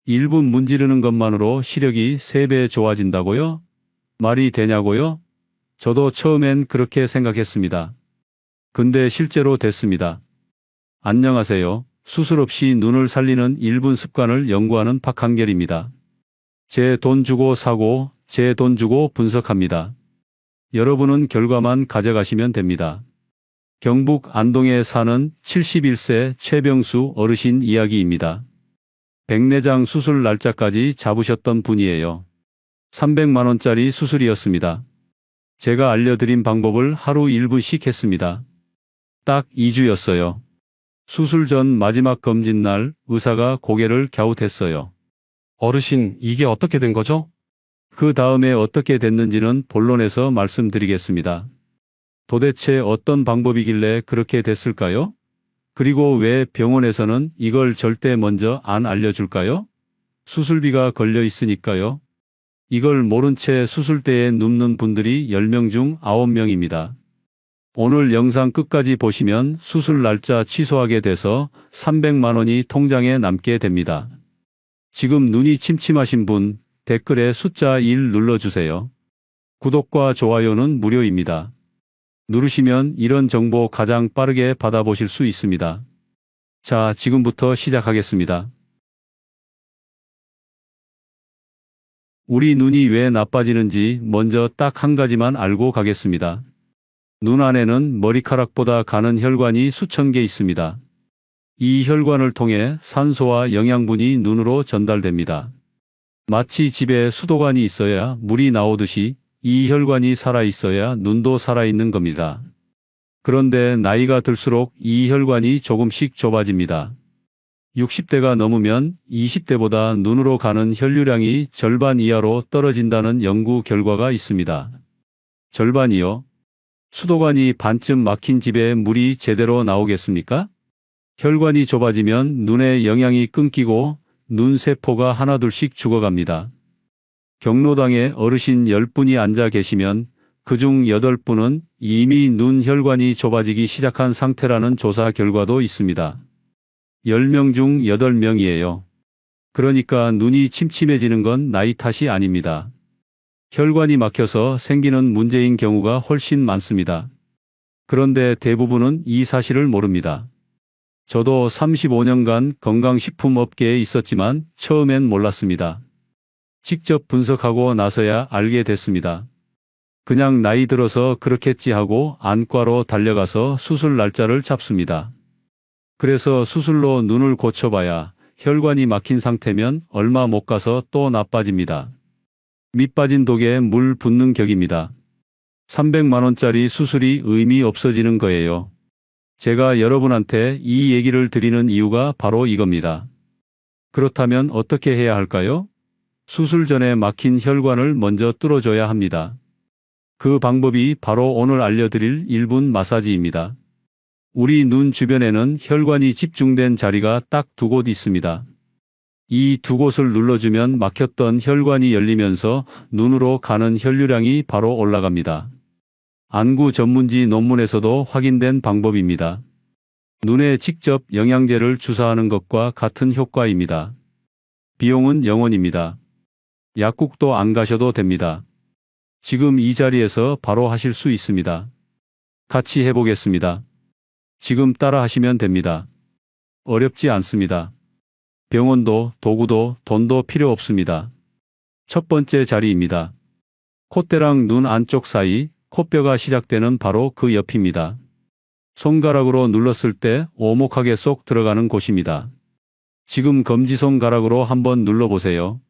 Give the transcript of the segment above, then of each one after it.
1분 문지르는 것만으로 시력이 3배 좋아진다고요? 말이 되냐고요? 저도 처음엔 그렇게 생각했습니다. 근데 실제로 됐습니다. 안녕하세요. 수술 없이 눈을 살리는 1분 습관을 연구하는 박한결입니다. 제 돈 주고 사고, 제 돈 주고 분석합니다. 여러분은 결과만 가져가시면 됩니다. 경북 안동에 사는 71세 최병수 어르신 이야기입니다. 백내장 수술 날짜까지 잡으셨던 분이에요. 300만 원짜리 수술이었습니다. 제가 알려드린 방법을 하루 1분씩 했습니다. 딱 2주였어요. 수술 전 마지막 검진 날 의사가 고개를 갸웃했어요. 어르신, 이게 어떻게 된 거죠? 그 다음에 어떻게 됐는지는 본론에서 말씀드리겠습니다. 도대체 어떤 방법이길래 그렇게 됐을까요? 그리고 왜 병원에서는 이걸 절대 먼저 안 알려줄까요? 수술비가 걸려 있으니까요. 이걸 모른 채 수술대에 눕는 분들이 10명 중 9명입니다. 오늘 영상 끝까지 보시면 수술 날짜 취소하게 돼서 300만 원이 통장에 남게 됩니다. 지금 눈이 침침하신 분 댓글에 숫자 1 눌러주세요. 구독과 좋아요는 무료입니다. 누르시면 이런 정보 가장 빠르게 받아보실 수 있습니다. 자, 지금부터 시작하겠습니다. 우리 눈이 왜 나빠지는지 먼저 딱 한 가지만 알고 가겠습니다. 눈 안에는 머리카락보다 가는 혈관이 수천 개 있습니다. 이 혈관을 통해 산소와 영양분이 눈으로 전달됩니다. 마치 집에 수도관이 있어야 물이 나오듯이 이 혈관이 살아있어야 눈도 살아있는 겁니다. 그런데 나이가 들수록 이 혈관이 조금씩 좁아집니다. 60대가 넘으면 20대보다 눈으로 가는 혈류량이 절반 이하로 떨어진다는 연구 결과가 있습니다. 절반이요? 수도관이 반쯤 막힌 집에 물이 제대로 나오겠습니까? 혈관이 좁아지면 눈에 영양이 끊기고 눈세포가 하나둘씩 죽어갑니다. 경로당에 어르신 10분이 앉아 계시면 그중 8분은 이미 눈 혈관이 좁아지기 시작한 상태라는 조사 결과도 있습니다. 10명 중 8명이에요. 그러니까 눈이 침침해지는 건 나이 탓이 아닙니다. 혈관이 막혀서 생기는 문제인 경우가 훨씬 많습니다. 그런데 대부분은 이 사실을 모릅니다. 저도 35년간 건강식품 업계에 있었지만 처음엔 몰랐습니다. 직접 분석하고 나서야 알게 됐습니다. 그냥 나이 들어서 그렇겠지 하고 안과로 달려가서 수술 날짜를 잡습니다. 그래서 수술로 눈을 고쳐봐야 혈관이 막힌 상태면 얼마 못 가서 또 나빠집니다. 밑 빠진 독에 물 붓는 격입니다. 300만 원짜리 수술이 의미 없어지는 거예요. 제가 여러분한테 이 얘기를 드리는 이유가 바로 이겁니다. 그렇다면 어떻게 해야 할까요? 수술 전에 막힌 혈관을 먼저 뚫어줘야 합니다. 그 방법이 바로 오늘 알려드릴 1분 마사지입니다. 우리 눈 주변에는 혈관이 집중된 자리가 딱 2곳 있습니다. 이 2곳을 눌러주면 막혔던 혈관이 열리면서 눈으로 가는 혈류량이 바로 올라갑니다. 안구 전문지 논문에서도 확인된 방법입니다. 눈에 직접 영양제를 주사하는 것과 같은 효과입니다. 비용은 0원입니다. 약국도 안 가셔도 됩니다. 지금 이 자리에서 바로 하실 수 있습니다. 같이 해보겠습니다. 지금 따라 하시면 됩니다. 어렵지 않습니다. 병원도 도구도 돈도 필요 없습니다. 첫 번째 자리입니다. 콧대랑 눈 안쪽 사이 코뼈가 시작되는 바로 그 옆입니다. 손가락으로 눌렀을 때 오목하게 쏙 들어가는 곳입니다. 지금 검지손가락으로 한번 눌러보세요.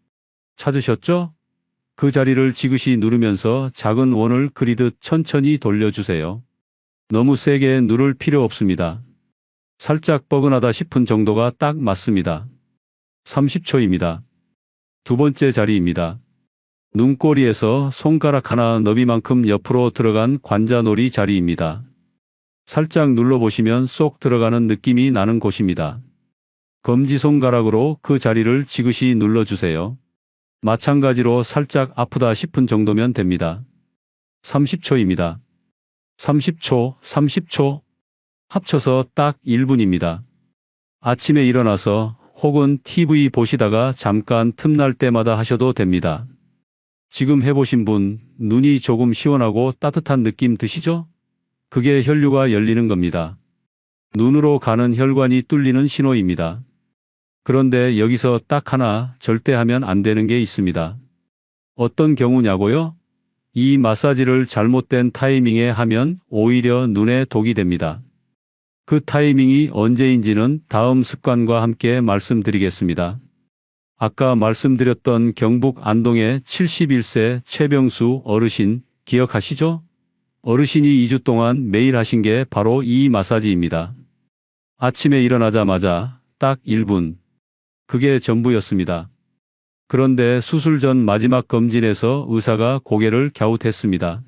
찾으셨죠? 그 자리를 지그시 누르면서 작은 원을 그리듯 천천히 돌려주세요. 너무 세게 누를 필요 없습니다. 살짝 뻐근하다 싶은 정도가 딱 맞습니다. 30초입니다. 두 번째 자리입니다. 눈꼬리에서 손가락 하나 너비만큼 옆으로 들어간 관자놀이 자리입니다. 살짝 눌러보시면 쏙 들어가는 느낌이 나는 곳입니다. 검지손가락으로 그 자리를 지그시 눌러주세요. 마찬가지로 살짝 아프다 싶은 정도면 됩니다. 30초입니다. 30초. 합쳐서 딱 1분입니다. 아침에 일어나서 혹은 TV 보시다가 잠깐 틈날 때마다 하셔도 됩니다. 지금 해보신 분, 눈이 조금 시원하고 따뜻한 느낌 드시죠? 그게 혈류가 열리는 겁니다. 눈으로 가는 혈관이 뚫리는 신호입니다. 그런데 여기서 딱 하나 절대 하면 안 되는 게 있습니다. 어떤 경우냐고요? 이 마사지를 잘못된 타이밍에 하면 오히려 눈에 독이 됩니다. 그 타이밍이 언제인지는 다음 습관과 함께 말씀드리겠습니다. 아까 말씀드렸던 경북 안동의 71세 최병수 어르신 기억하시죠? 어르신이 2주 동안 매일 하신 게 바로 이 마사지입니다. 아침에 일어나자마자 딱 1분. 그게 전부였습니다. 그런데 수술 전 마지막 검진에서 의사가 고개를 갸웃했습니다.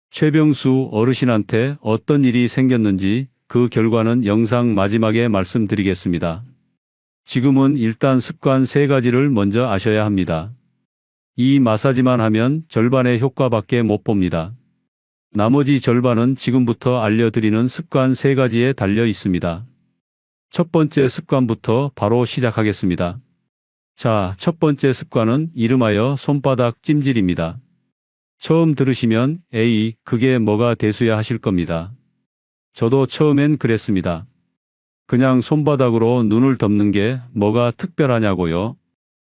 최병수 어르신한테 어떤 일이 생겼는지 그 결과는 영상 마지막에 말씀드리겠습니다. 지금은 일단 습관 3가지를 먼저 아셔야 합니다. 이 마사지만 하면 절반의 효과밖에 못 봅니다. 나머지 절반은 지금부터 알려드리는 습관 3가지에 달려 있습니다. 첫 번째 습관부터 바로 시작하겠습니다. 자, 첫 번째 습관은 이름하여 손바닥 찜질입니다. 처음 들으시면 에이, 그게 뭐가 대수야 하실 겁니다. 저도 처음엔 그랬습니다. 그냥 손바닥으로 눈을 덮는 게 뭐가 특별하냐고요.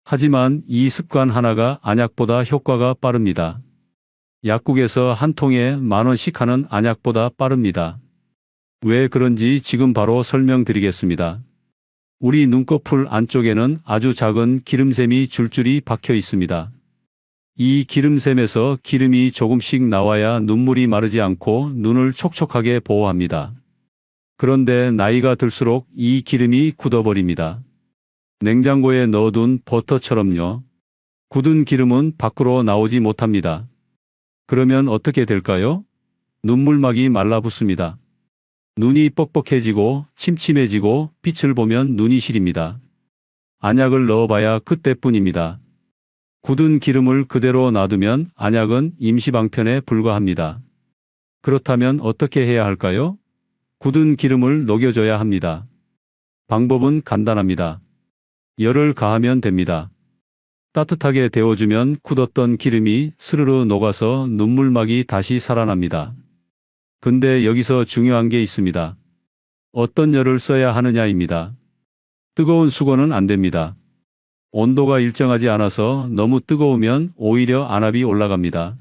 하지만 이 습관 하나가 안약보다 효과가 빠릅니다. 약국에서 한 통에 10,000원씩 하는 안약보다 빠릅니다. 왜 그런지 지금 바로 설명드리겠습니다. 우리 눈꺼풀 안쪽에는 아주 작은 기름샘이 줄줄이 박혀 있습니다. 이 기름샘에서 기름이 조금씩 나와야 눈물이 마르지 않고 눈을 촉촉하게 보호합니다. 그런데 나이가 들수록 이 기름이 굳어버립니다. 냉장고에 넣어둔 버터처럼요. 굳은 기름은 밖으로 나오지 못합니다. 그러면 어떻게 될까요? 눈물막이 말라붙습니다. 눈이 뻑뻑해지고 침침해지고 빛을 보면 눈이 시립니다. 안약을 넣어봐야 그때뿐입니다. 굳은 기름을 그대로 놔두면 안약은 임시방편에 불과합니다. 그렇다면 어떻게 해야 할까요? 굳은 기름을 녹여줘야 합니다. 방법은 간단합니다. 열을 가하면 됩니다. 따뜻하게 데워주면 굳었던 기름이 스르르 녹아서 눈물막이 다시 살아납니다. 근데 여기서 중요한 게 있습니다. 어떤 열을 써야 하느냐입니다. 뜨거운 수건은 안 됩니다. 온도가 일정하지 않아서 너무 뜨거우면 오히려 안압이 올라갑니다.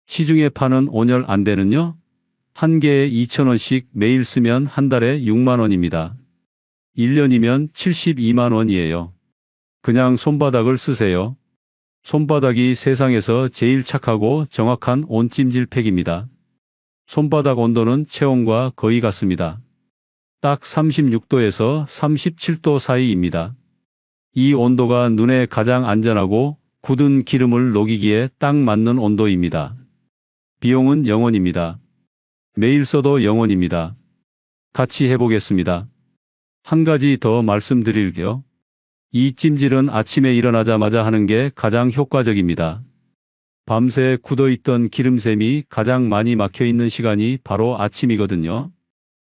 시중에 파는 온열 안대는요? 한 개에 2,000원씩 매일 쓰면 한 달에 6만 원입니다. 1년이면 72만 원이에요. 그냥 손바닥을 쓰세요. 손바닥이 세상에서 제일 착하고 정확한 온찜질팩입니다. 손바닥 온도는 체온과 거의 같습니다. 딱 36도에서 37도 사이입니다. 이 온도가 눈에 가장 안전하고 굳은 기름을 녹이기에 딱 맞는 온도입니다. 비용은 0원입니다. 매일 써도 0원입니다. 같이 해보겠습니다. 한 가지 더 말씀드릴게요. 이 찜질은 아침에 일어나자마자 하는 게 가장 효과적입니다. 밤새 굳어있던 기름샘이 가장 많이 막혀있는 시간이 바로 아침이거든요.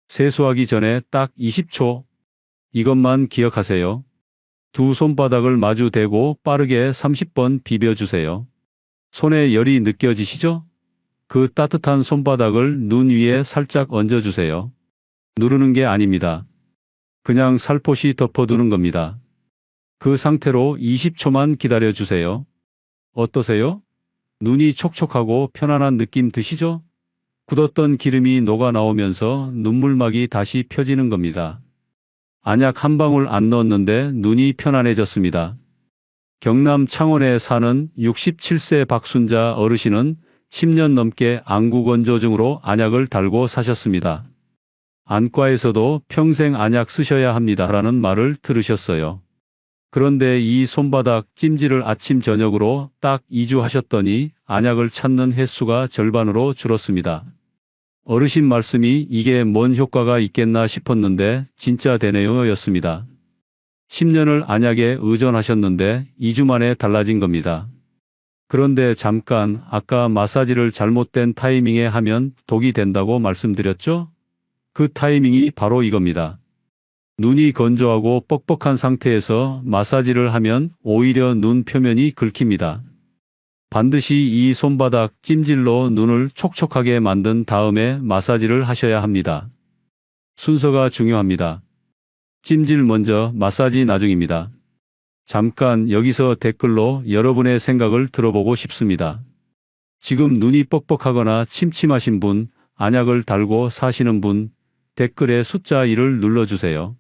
세수하기 전에 딱 20초. 이것만 기억하세요. 두 손바닥을 마주 대고 빠르게 30번 비벼주세요. 손에 열이 느껴지시죠? 그 따뜻한 손바닥을 눈 위에 살짝 얹어주세요. 누르는 게 아닙니다. 그냥 살포시 덮어두는 겁니다. 그 상태로 20초만 기다려주세요. 어떠세요? 눈이 촉촉하고 편안한 느낌 드시죠? 굳었던 기름이 녹아 나오면서 눈물막이 다시 펴지는 겁니다. 안약 한 방울 안 넣었는데 눈이 편안해졌습니다. 경남 창원에 사는 67세 박순자 어르신은 10년 넘게 안구건조증으로 안약을 달고 사셨습니다. 안과에서도 평생 안약 쓰셔야 합니다라는 말을 들으셨어요. 그런데 이 손바닥 찜질을 아침 저녁으로 딱 2주 하셨더니 안약을 찾는 횟수가 절반으로 줄었습니다. 어르신 말씀이 이게 뭔 효과가 있겠나 싶었는데 진짜 되네요 였습니다. 10년을 안약에 의존하셨는데 2주 만에 달라진 겁니다. 그런데 잠깐 아까 마사지를 잘못된 타이밍에 하면 독이 된다고 말씀드렸죠? 그 타이밍이 바로 이겁니다. 눈이 건조하고 뻑뻑한 상태에서 마사지를 하면 오히려 눈 표면이 긁힙니다. 반드시 이 손바닥 찜질로 눈을 촉촉하게 만든 다음에 마사지를 하셔야 합니다. 순서가 중요합니다. 찜질 먼저, 마사지 나중입니다. 잠깐 여기서 댓글로 여러분의 생각을 들어보고 싶습니다. 지금 눈이 뻑뻑하거나 침침하신 분, 안약을 달고 사시는 분, 댓글에 숫자 1을 눌러주세요.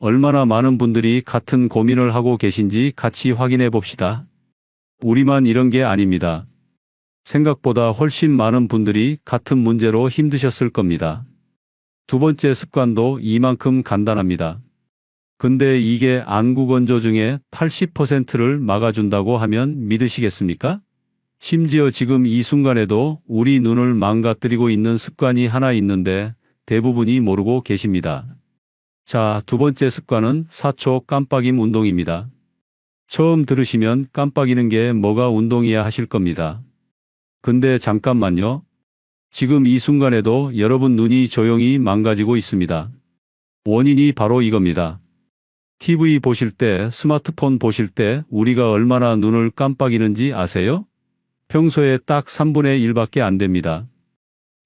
얼마나 많은 분들이 같은 고민을 하고 계신지 같이 확인해 봅시다. 우리만 이런 게 아닙니다. 생각보다 훨씬 많은 분들이 같은 문제로 힘드셨을 겁니다. 두 번째 습관도 이만큼 간단합니다. 근데 이게 안구 건조 중에 80%를 막아준다고 하면 믿으시겠습니까? 심지어 지금 이 순간에도 우리 눈을 망가뜨리고 있는 습관이 하나 있는데 대부분이 모르고 계십니다. 자, 두 번째 습관은 4초 깜빡임 운동입니다. 처음 들으시면 깜빡이는 게 뭐가 운동이야 하실 겁니다. 근데 잠깐만요. 지금 이 순간에도 여러분 눈이 조용히 망가지고 있습니다. 원인이 바로 이겁니다. TV 보실 때, 스마트폰 보실 때 우리가 얼마나 눈을 깜빡이는지 아세요? 평소에 딱 3분의 1밖에 안 됩니다.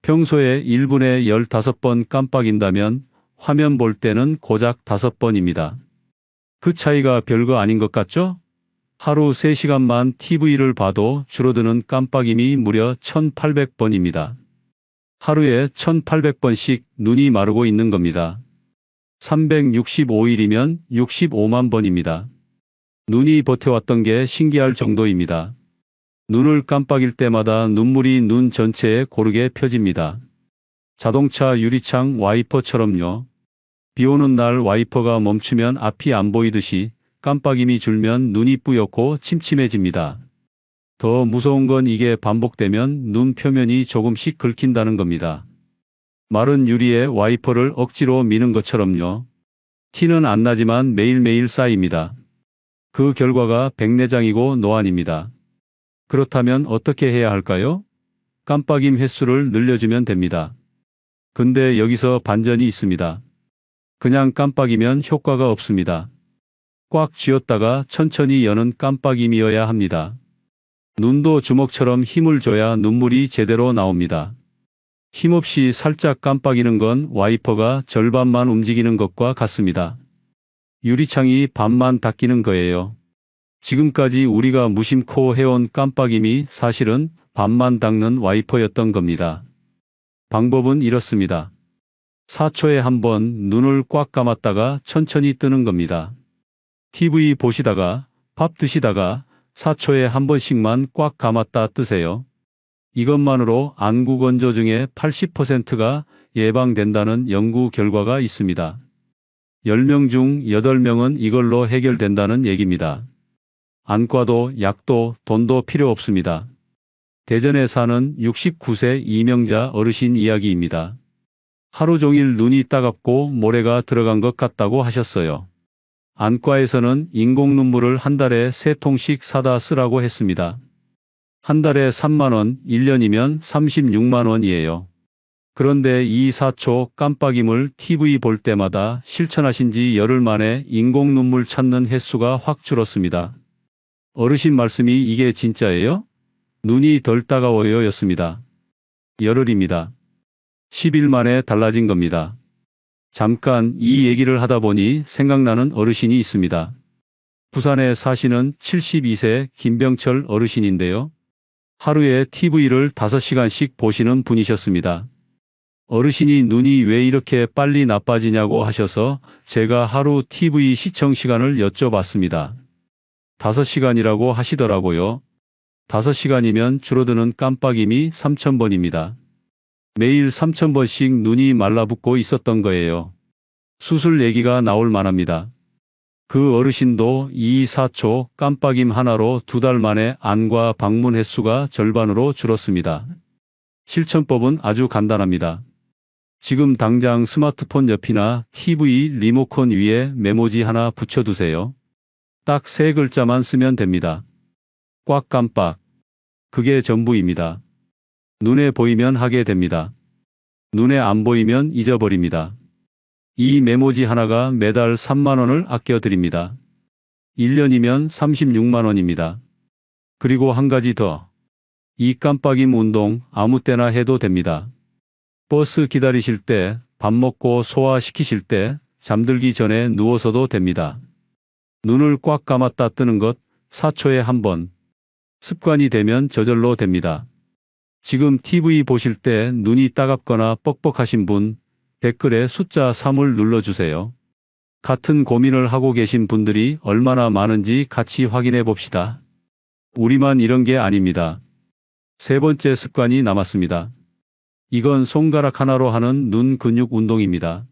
평소에 1분에 15번 깜빡인다면 화면 볼 때는 고작 5번입니다. 그 차이가 별거 아닌 것 같죠? 하루 3시간만 TV를 봐도 줄어드는 깜빡임이 무려 1800번입니다. 하루에 1800번씩 눈이 마르고 있는 겁니다. 365일이면 65만 번입니다. 눈이 버텨왔던 게 신기할 정도입니다. 눈을 깜빡일 때마다 눈물이 눈 전체에 고르게 펴집니다. 자동차 유리창 와이퍼처럼요. 비 오는 날 와이퍼가 멈추면 앞이 안 보이듯이 깜빡임이 줄면 눈이 뿌옇고 침침해집니다. 더 무서운 건 이게 반복되면 눈 표면이 조금씩 긁힌다는 겁니다. 마른 유리에 와이퍼를 억지로 미는 것처럼요. 티는 안 나지만 매일매일 쌓입니다. 그 결과가 백내장이고 노안입니다. 그렇다면 어떻게 해야 할까요? 깜빡임 횟수를 늘려주면 됩니다. 근데 여기서 반전이 있습니다. 그냥 깜빡이면 효과가 없습니다. 꽉 쥐었다가 천천히 여는 깜빡임이어야 합니다. 눈도 주먹처럼 힘을 줘야 눈물이 제대로 나옵니다. 힘없이 살짝 깜빡이는 건 와이퍼가 절반만 움직이는 것과 같습니다. 유리창이 반만 닫히는 거예요. 지금까지 우리가 무심코 해온 깜빡임이 사실은 반만 닦는 와이퍼였던 겁니다. 방법은 이렇습니다. 4초에 한 번 눈을 꽉 감았다가 천천히 뜨는 겁니다. TV 보시다가, 밥 드시다가 4초에 한 번씩만 꽉 감았다 뜨세요. 이것만으로 안구 건조증의 80%가 예방된다는 연구 결과가 있습니다. 10명 중 8명은 이걸로 해결된다는 얘기입니다. 안과도 약도 돈도 필요 없습니다. 대전에 사는 69세 이명자 어르신 이야기입니다. 하루 종일 눈이 따갑고 모래가 들어간 것 같다고 하셨어요. 안과에서는 인공 눈물을 한 달에 3통씩 사다 쓰라고 했습니다. 한 달에 3만 원, 1년이면 36만 원이에요. 그런데 이 4초 깜빡임을 TV 볼 때마다 실천하신 지 열흘 만에 인공 눈물 찾는 횟수가 확 줄었습니다. 어르신 말씀이 이게 진짜예요? 눈이 덜 따가워요 였습니다. 열흘입니다. 10일 만에 달라진 겁니다. 잠깐 이 얘기를 하다 보니 생각나는 어르신이 있습니다. 부산에 사시는 72세 김병철 어르신인데요. 하루에 TV를 5시간씩 보시는 분이셨습니다. 어르신이 눈이 왜 이렇게 빨리 나빠지냐고 하셔서 제가 하루 TV 시청 시간을 여쭤봤습니다. 5시간이라고 하시더라고요. 5시간이면 줄어드는 깜빡임이 3,000번입니다. 매일 3,000번씩 눈이 말라붙고 있었던 거예요. 수술 얘기가 나올 만합니다. 그 어르신도 이 4초 깜빡임 하나로 2달 만에 안과 방문 횟수가 절반으로 줄었습니다. 실천법은 아주 간단합니다. 지금 당장 스마트폰 옆이나 TV 리모컨 위에 메모지 하나 붙여두세요. 딱 3글자만 쓰면 됩니다. 꽉 깜빡. 그게 전부입니다. 눈에 보이면 하게 됩니다. 눈에 안 보이면 잊어버립니다. 이 메모지 하나가 매달 3만 원을 아껴 드립니다. 1년이면 36만 원입니다. 그리고 한 가지 더. 이 깜빡임 운동 아무 때나 해도 됩니다. 버스 기다리실 때, 밥 먹고 소화시키실 때, 잠들기 전에 누워서도 됩니다. 눈을 꽉 감았다 뜨는 것 4초에 한 번. 습관이 되면 저절로 됩니다. 지금 TV 보실 때 눈이 따갑거나 뻑뻑하신 분, 댓글에 숫자 3을 눌러주세요. 같은 고민을 하고 계신 분들이 얼마나 많은지 같이 확인해 봅시다. 우리만 이런 게 아닙니다. 세 번째 습관이 남았습니다. 이건 손가락 하나로 하는 눈 근육 운동입니다.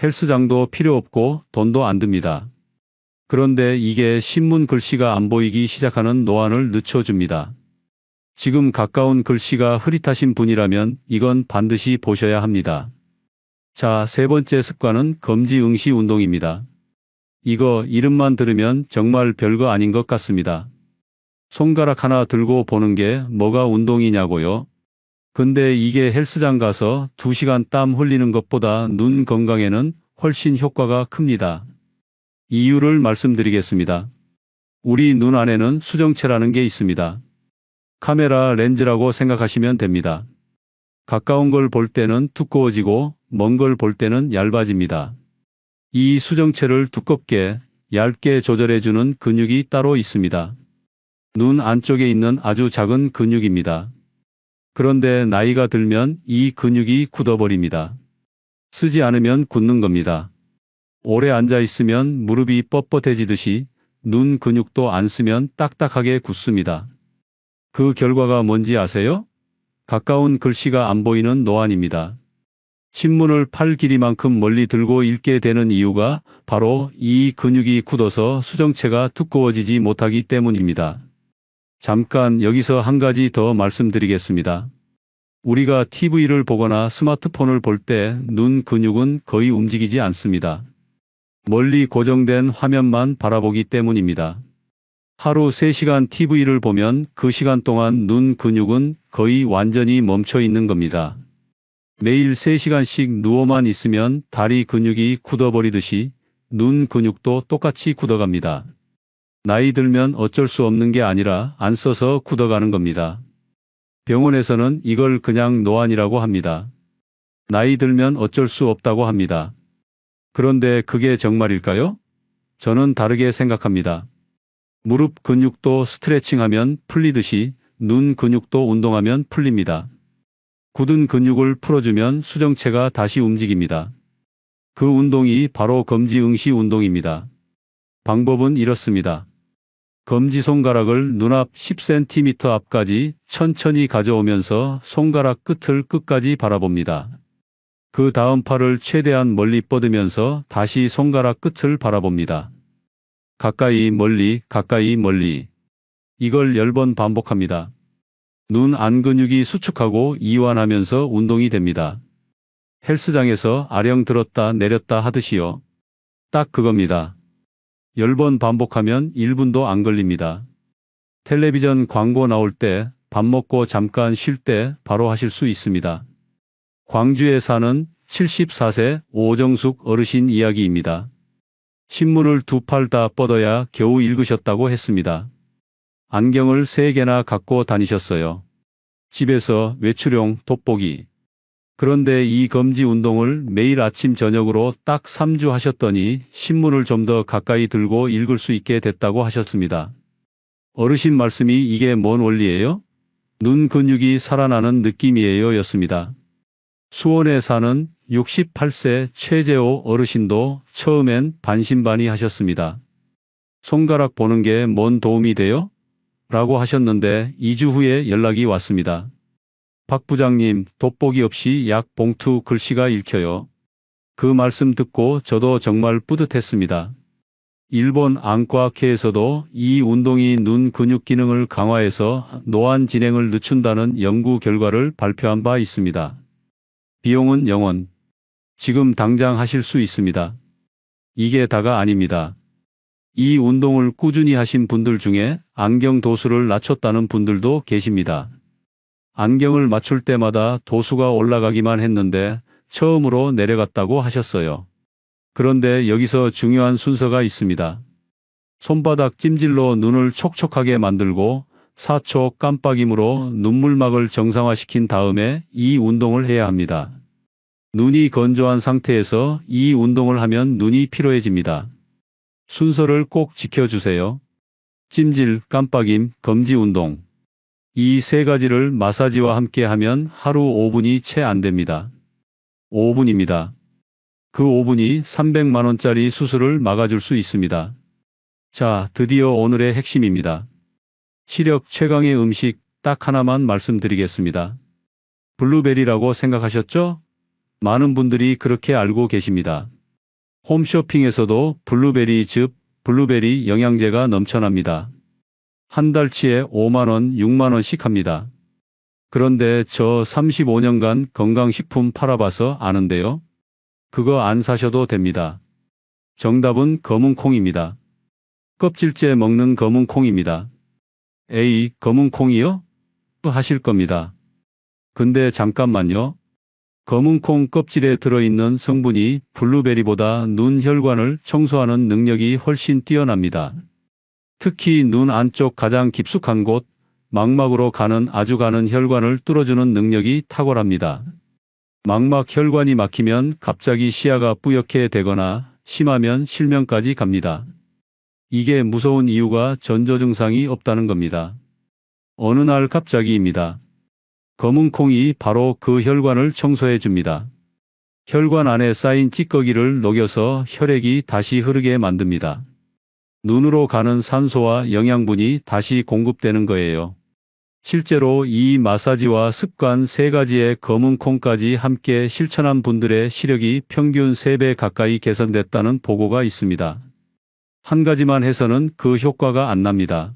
헬스장도 필요 없고 돈도 안 듭니다. 그런데 이게 신문 글씨가 안 보이기 시작하는 노안을 늦춰줍니다. 지금 가까운 글씨가 흐릿하신 분이라면 이건 반드시 보셔야 합니다. 자, 세 번째 습관은 검지응시 운동입니다. 이거 이름만 들으면 정말 별거 아닌 것 같습니다. 손가락 하나 들고 보는 게 뭐가 운동이냐고요? 근데 이게 헬스장 가서 2시간 땀 흘리는 것보다 눈 건강에는 훨씬 효과가 큽니다. 이유를 말씀드리겠습니다. 우리 눈 안에는 수정체라는 게 있습니다. 카메라 렌즈라고 생각하시면 됩니다. 가까운 걸 볼 때는 두꺼워지고 먼 걸 볼 때는 얇아집니다. 이 수정체를 두껍게, 얇게 조절해주는 근육이 따로 있습니다. 눈 안쪽에 있는 아주 작은 근육입니다. 그런데 나이가 들면 이 근육이 굳어버립니다. 쓰지 않으면 굳는 겁니다. 오래 앉아 있으면 무릎이 뻣뻣해지듯이 눈 근육도 안 쓰면 딱딱하게 굳습니다. 그 결과가 뭔지 아세요? 가까운 글씨가 안 보이는 노안입니다. 신문을 팔 길이만큼 멀리 들고 읽게 되는 이유가 바로 이 근육이 굳어서 수정체가 두꺼워지지 못하기 때문입니다. 잠깐 여기서 한 가지 더 말씀드리겠습니다. 우리가 TV를 보거나 스마트폰을 볼 때 눈 근육은 거의 움직이지 않습니다. 멀리 고정된 화면만 바라보기 때문입니다. 하루 3시간 TV를 보면 그 시간 동안 눈 근육은 거의 완전히 멈춰 있는 겁니다. 매일 3시간씩 누워만 있으면 다리 근육이 굳어버리듯이 눈 근육도 똑같이 굳어갑니다. 나이 들면 어쩔 수 없는 게 아니라 안 써서 굳어가는 겁니다. 병원에서는 이걸 그냥 노안이라고 합니다. 나이 들면 어쩔 수 없다고 합니다. 그런데 그게 정말일까요? 저는 다르게 생각합니다. 무릎 근육도 스트레칭하면 풀리듯이 눈 근육도 운동하면 풀립니다. 굳은 근육을 풀어주면 수정체가 다시 움직입니다. 그 운동이 바로 검지응시 운동입니다. 방법은 이렇습니다. 검지손가락을 눈앞 10cm 앞까지 천천히 가져오면서 손가락 끝을 끝까지 바라봅니다. 그 다음 팔을 최대한 멀리 뻗으면서 다시 손가락 끝을 바라봅니다. 가까이 멀리 가까이 멀리. 이걸 10번 반복합니다. 눈 안 근육이 수축하고 이완하면서 운동이 됩니다. 헬스장에서 아령 들었다 내렸다 하듯이요. 딱 그겁니다. 10번 반복하면 1분도 안 걸립니다. 텔레비전 광고 나올 때, 밥 먹고 잠깐 쉴 때 바로 하실 수 있습니다. 광주에 사는 74세 오정숙 어르신 이야기입니다. 신문을 2팔 다 뻗어야 겨우 읽으셨다고 했습니다. 안경을 3개나 갖고 다니셨어요. 집에서 외출용 돋보기. 그런데 이 검지 운동을 매일 아침 저녁으로 딱 3주 하셨더니 신문을 좀 더 가까이 들고 읽을 수 있게 됐다고 하셨습니다. 어르신 말씀이 이게 뭔 원리예요? 눈 근육이 살아나는 느낌이에요 였습니다. 수원에 사는 68세 최재호 어르신도 처음엔 반신반의하셨습니다. 손가락 보는 게 뭔 도움이 돼요? 라고 하셨는데 2주 후에 연락이 왔습니다. 박 부장님, 돋보기 없이 약 봉투 글씨가 읽혀요. 그 말씀 듣고 저도 정말 뿌듯했습니다. 일본 안과학회에서도 이 운동이 눈 근육 기능을 강화해서 노안 진행을 늦춘다는 연구 결과를 발표한 바 있습니다. 비용은 0원. 지금 당장 하실 수 있습니다. 이게 다가 아닙니다. 이 운동을 꾸준히 하신 분들 중에 안경 도수를 낮췄다는 분들도 계십니다. 안경을 맞출 때마다 도수가 올라가기만 했는데 처음으로 내려갔다고 하셨어요. 그런데 여기서 중요한 순서가 있습니다. 손바닥 찜질로 눈을 촉촉하게 만들고 4초 깜빡임으로 눈물막을 정상화시킨 다음에 이 운동을 해야 합니다. 눈이 건조한 상태에서 이 운동을 하면 눈이 피로해집니다. 순서를 꼭 지켜주세요. 찜질, 깜빡임, 검지 운동. 이 세 가지를 마사지와 함께 하면 하루 5분이 채 안 됩니다. 5분입니다. 그 5분이 300만 원짜리 수술을 막아줄 수 있습니다. 자, 드디어 오늘의 핵심입니다. 시력 최강의 음식 딱 하나만 말씀드리겠습니다. 블루베리라고 생각하셨죠? 많은 분들이 그렇게 알고 계십니다. 홈쇼핑에서도 블루베리 즙, 블루베리 영양제가 넘쳐납니다. 한 달치에 5만 원, 6만 원씩 합니다. 그런데 저 35년간 건강식품 팔아봐서 아는데요. 그거 안 사셔도 됩니다. 정답은 검은콩입니다. 껍질째 먹는 검은콩입니다. 에이, 검은콩이요? 하실 겁니다. 근데 잠깐만요. 검은콩 껍질에 들어있는 성분이 블루베리보다 눈 혈관을 청소하는 능력이 훨씬 뛰어납니다. 특히 눈 안쪽 가장 깊숙한 곳, 망막으로 가는 아주 가는 혈관을 뚫어주는 능력이 탁월합니다. 망막 혈관이 막히면 갑자기 시야가 뿌옇게 되거나 심하면 실명까지 갑니다. 이게 무서운 이유가 전조 증상이 없다는 겁니다. 어느 날 갑자기입니다. 검은콩이 바로 그 혈관을 청소해 줍니다. 혈관 안에 쌓인 찌꺼기를 녹여서 혈액이 다시 흐르게 만듭니다. 눈으로 가는 산소와 영양분이 다시 공급되는 거예요. 실제로 이 마사지와 습관 세 가지의 검은콩까지 함께 실천한 분들의 시력이 평균 3배 가까이 개선됐다는 보고가 있습니다. 한 가지만 해서는 그 효과가 안 납니다.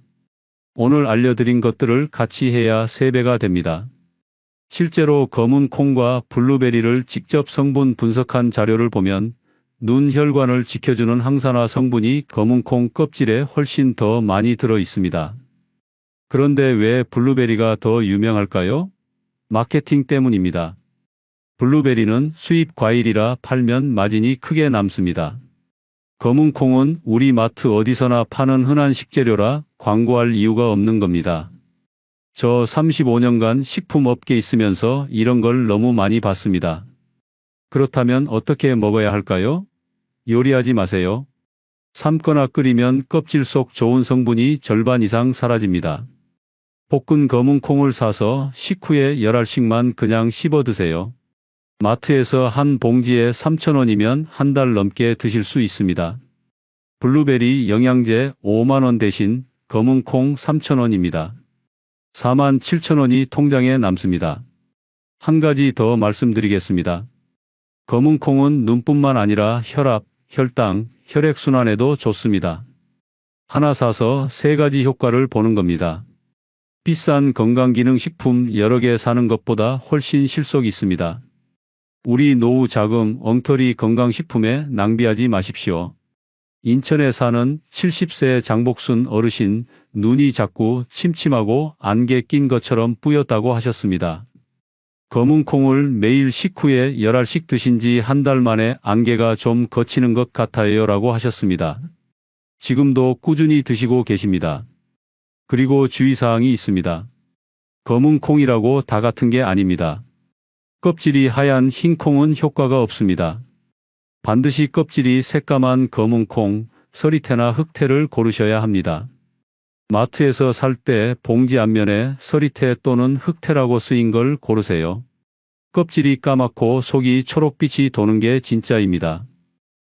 오늘 알려드린 것들을 같이 해야 3배가 됩니다. 실제로 검은콩과 블루베리를 직접 성분 분석한 자료를 보면 눈 혈관을 지켜주는 항산화 성분이 검은콩 껍질에 훨씬 더 많이 들어 있습니다. 그런데 왜 블루베리가 더 유명할까요? 마케팅 때문입니다. 블루베리는 수입 과일이라 팔면 마진이 크게 남습니다. 검은콩은 우리 마트 어디서나 파는 흔한 식재료라 광고할 이유가 없는 겁니다. 저 35년간 식품업계에 있으면서 이런 걸 너무 많이 봤습니다. 그렇다면 어떻게 먹어야 할까요? 요리하지 마세요. 삶거나 끓이면 껍질 속 좋은 성분이 절반 이상 사라집니다. 볶은 검은콩을 사서 식후에 열알씩만 그냥 씹어 드세요. 마트에서 한 봉지에 3,000원이면 한 달 넘게 드실 수 있습니다. 블루베리 영양제 5만 원 대신 검은콩 3,000원입니다. 47,000원이 통장에 남습니다. 한 가지 더 말씀드리겠습니다. 검은콩은 눈뿐만 아니라 혈압, 혈당, 혈액순환에도 좋습니다. 하나 사서 3가지 효과를 보는 겁니다. 비싼 건강기능식품 여러 개 사는 것보다 훨씬 실속이 있습니다. 우리 노후 자금, 엉터리 건강식품에 낭비하지 마십시오. 인천에 사는 70세 장복순 어르신, 눈이 자꾸 침침하고 안개 낀 것처럼 뿌옇다고 하셨습니다. 검은콩을 매일 식후에 열알씩 드신 지 한 달 만에 안개가 좀 걷히는 것 같아요 라고 하셨습니다. 지금도 꾸준히 드시고 계십니다. 그리고 주의사항이 있습니다. 검은콩이라고 다 같은 게 아닙니다. 껍질이 하얀 흰 콩은 효과가 없습니다. 반드시 껍질이 새까만 검은콩, 서리태나 흑태를 고르셔야 합니다. 마트에서 살 때 봉지 앞면에 서리태 또는 흑태라고 쓰인 걸 고르세요. 껍질이 까맣고 속이 초록빛이 도는 게 진짜입니다.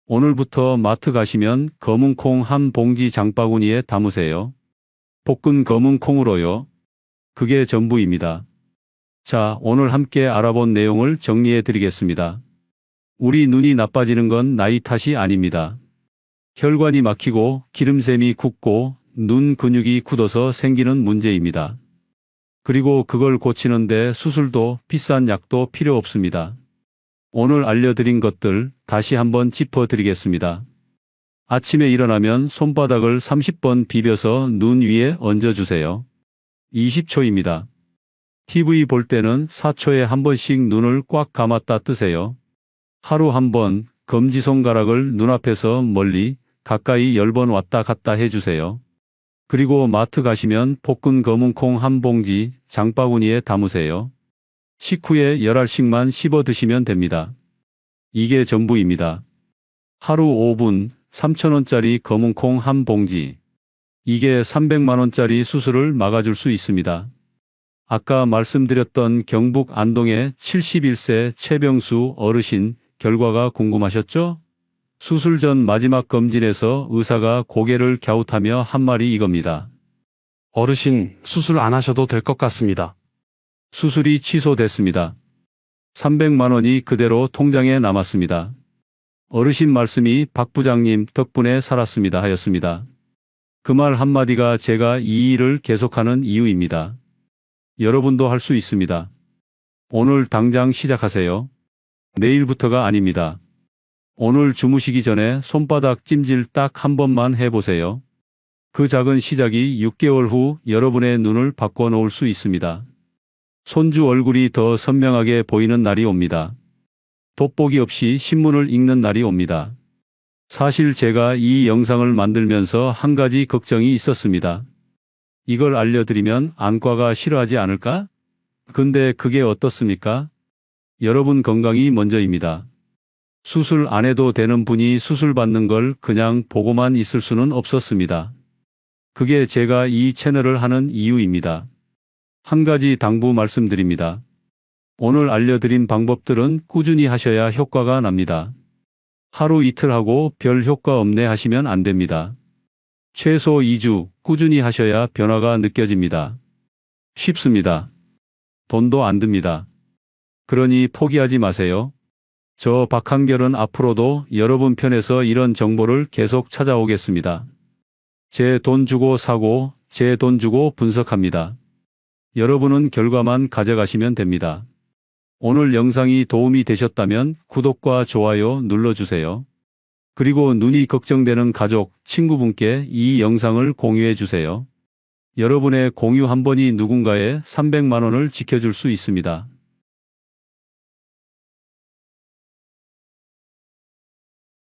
오늘부터 마트 가시면 검은콩 한 봉지 장바구니에 담으세요. 볶은 검은콩으로요. 그게 전부입니다. 자, 오늘 함께 알아본 내용을 정리해 드리겠습니다. 우리 눈이 나빠지는 건 나이 탓이 아닙니다. 혈관이 막히고 기름샘이 굳고 눈 근육이 굳어서 생기는 문제입니다. 그리고 그걸 고치는데 수술도 비싼 약도 필요 없습니다. 오늘 알려드린 것들 다시 한번 짚어드리겠습니다. 아침에 일어나면 손바닥을 30번 비벼서 눈 위에 얹어주세요. 20초입니다. TV 볼 때는 4초에 한 번씩 눈을 꽉 감았다 뜨세요. 하루 한 번, 검지손가락을 눈앞에서 멀리 가까이 10번 왔다 갔다 해주세요. 그리고 마트 가시면 볶은 검은콩 한 봉지 장바구니에 담으세요. 식후에 10알씩만 씹어 드시면 됩니다. 이게 전부입니다. 하루 5분 3,000원짜리 검은콩 한 봉지. 이게 300만원짜리 수술을 막아줄 수 있습니다. 아까 말씀드렸던 경북 안동의 71세 최병수 어르신 결과가 궁금하셨죠? 수술 전 마지막 검진에서 의사가 고개를 갸웃하며 한 말이 이겁니다. 어르신, 수술 안 하셔도 될 것 같습니다. 수술이 취소됐습니다. 300만 원이 그대로 통장에 남았습니다. 어르신 말씀이 박 부장님 덕분에 살았습니다 하였습니다. 그 말 한마디가 제가 이 일을 계속하는 이유입니다. 여러분도 할 수 있습니다. 오늘 당장 시작하세요. 내일부터가 아닙니다. 오늘 주무시기 전에 손바닥 찜질 딱 한 번만 해보세요. 그 작은 시작이 6개월 후 여러분의 눈을 바꿔놓을 수 있습니다. 손주 얼굴이 더 선명하게 보이는 날이 옵니다. 돋보기 없이 신문을 읽는 날이 옵니다. 사실 제가 이 영상을 만들면서 한 가지 걱정이 있었습니다. 이걸 알려드리면 안과가 싫어하지 않을까? 근데 그게 어떻습니까? 여러분 건강이 먼저입니다. 수술 안 해도 되는 분이 수술 받는 걸 그냥 보고만 있을 수는 없었습니다. 그게 제가 이 채널을 하는 이유입니다. 한 가지 당부 말씀드립니다. 오늘 알려드린 방법들은 꾸준히 하셔야 효과가 납니다. 하루 이틀 하고 별 효과 없네 하시면 안 됩니다. 최소 2주 꾸준히 하셔야 변화가 느껴집니다. 쉽습니다. 돈도 안 듭니다. 그러니 포기하지 마세요. 저 박한결은 앞으로도 여러분 편에서 이런 정보를 계속 찾아오겠습니다. 제 돈 주고 사고, 제 돈 주고 분석합니다. 여러분은 결과만 가져가시면 됩니다. 오늘 영상이 도움이 되셨다면 구독과 좋아요 눌러주세요. 그리고 눈이 걱정되는 가족, 친구분께 이 영상을 공유해 주세요. 여러분의 공유 한 번이 누군가의 300만 원을 지켜줄 수 있습니다.